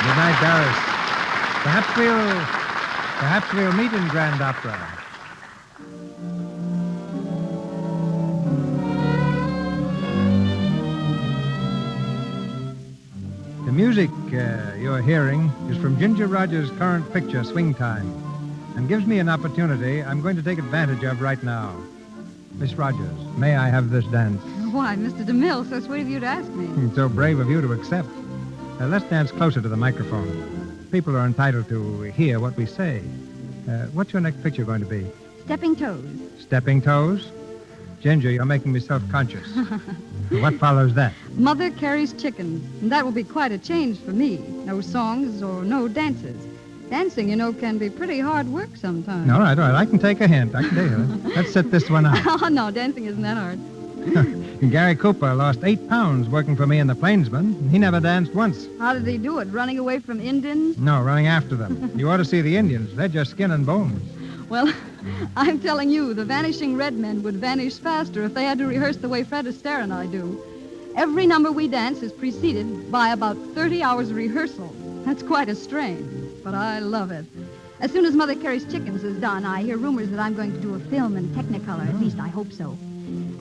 Good night, Doris. Perhaps we'll meet in Grand Opera. music you're hearing is from Ginger Rogers' current picture, Swing Time, and gives me an opportunity I'm going to take advantage of right now. Miss Rogers, may I have this dance? Why, Mr. DeMille, so sweet of you to ask me. So brave of you to accept. Let's dance closer to the microphone. People are entitled to hear what we say. What's your next picture going to be? Stepping Toes. Stepping Toes? Ginger, you're making me self-conscious. What follows that? Mother Carries Chickens. And that will be quite a change for me. No songs or no dances. Dancing, you know, can be pretty hard work sometimes. All right. I can take a hint. I can take it. Let's set this one out. Oh, no, dancing isn't that hard. Gary Cooper lost 8 pounds working for me in the Plainsman. He never danced once. How did he do it? Running away from Indians? No, running after them. You ought to see the Indians. They're just skin and bones. Well, I'm telling you, the Vanishing Red Men would vanish faster if they had to rehearse the way Fred Astaire and I do. Every number we dance is preceded by about 30 hours of rehearsal. That's quite a strain, but I love it. As soon as Mother Carries Chickens is done, I hear rumors that I'm going to do a film in Technicolor. At least I hope so.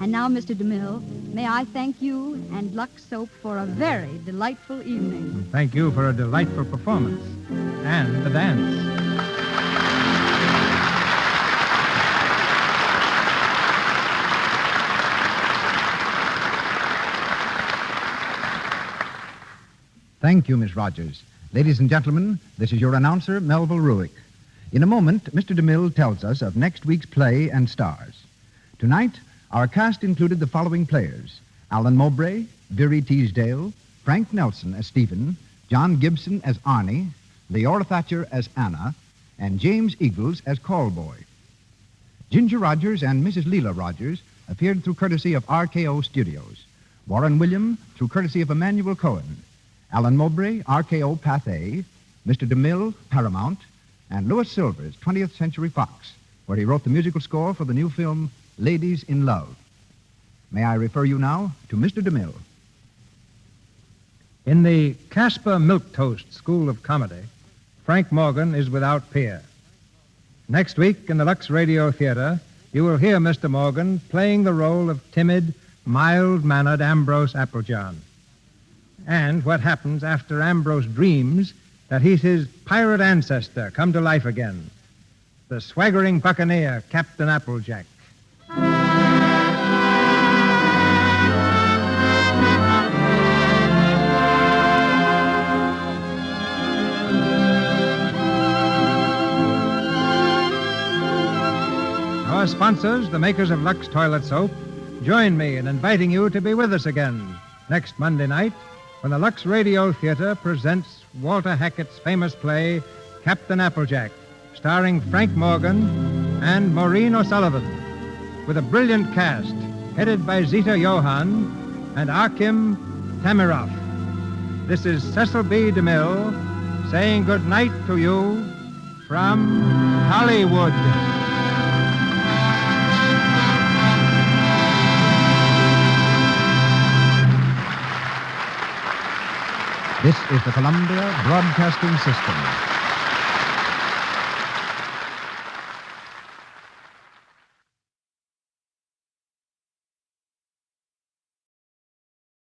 And now, Mr. DeMille, may I thank you and Lux Soap for a very delightful evening. Thank you for a delightful performance. And the dance. Thank you, Miss Rogers. Ladies and gentlemen, this is your announcer, Melville Ruick. In a moment, Mr. DeMille tells us of next week's play and stars. Tonight, our cast included the following players: Alan Mowbray, Veery Teasdale, Frank Nelson as Stephen, John Gibson as Arnie, Leora Thatcher as Anna, and James Eagles as Callboy. Ginger Rogers and Mrs. Leela Rogers appeared through courtesy of RKO Studios. Warren William through courtesy of Emmanuel Cohen. Alan Mowbray, RKO Pathé, Mr. DeMille, Paramount, and Louis Silvers, 20th Century Fox, where he wrote the musical score for the new film Ladies in Love. May I refer you now to Mr. DeMille. In the Casper Milquetoast School of Comedy, Frank Morgan is without peer. Next week in the Lux Radio Theater, you will hear Mr. Morgan playing the role of timid, mild-mannered Ambrose Applejohn. And what happens after Ambrose dreams that he's his pirate ancestor come to life again, the swaggering buccaneer, Captain Applejack. Our sponsors, the makers of Lux Toilet Soap, join me in inviting you to be with us again next Monday night when the Lux Radio Theater presents Walter Hackett's famous play, Captain Applejack, starring Frank Morgan and Maureen O'Sullivan, with a brilliant cast headed by Zita Johann and Akim Tamiroff. This is Cecil B. DeMille saying good night to you from Hollywood. This is the Columbia Broadcasting System.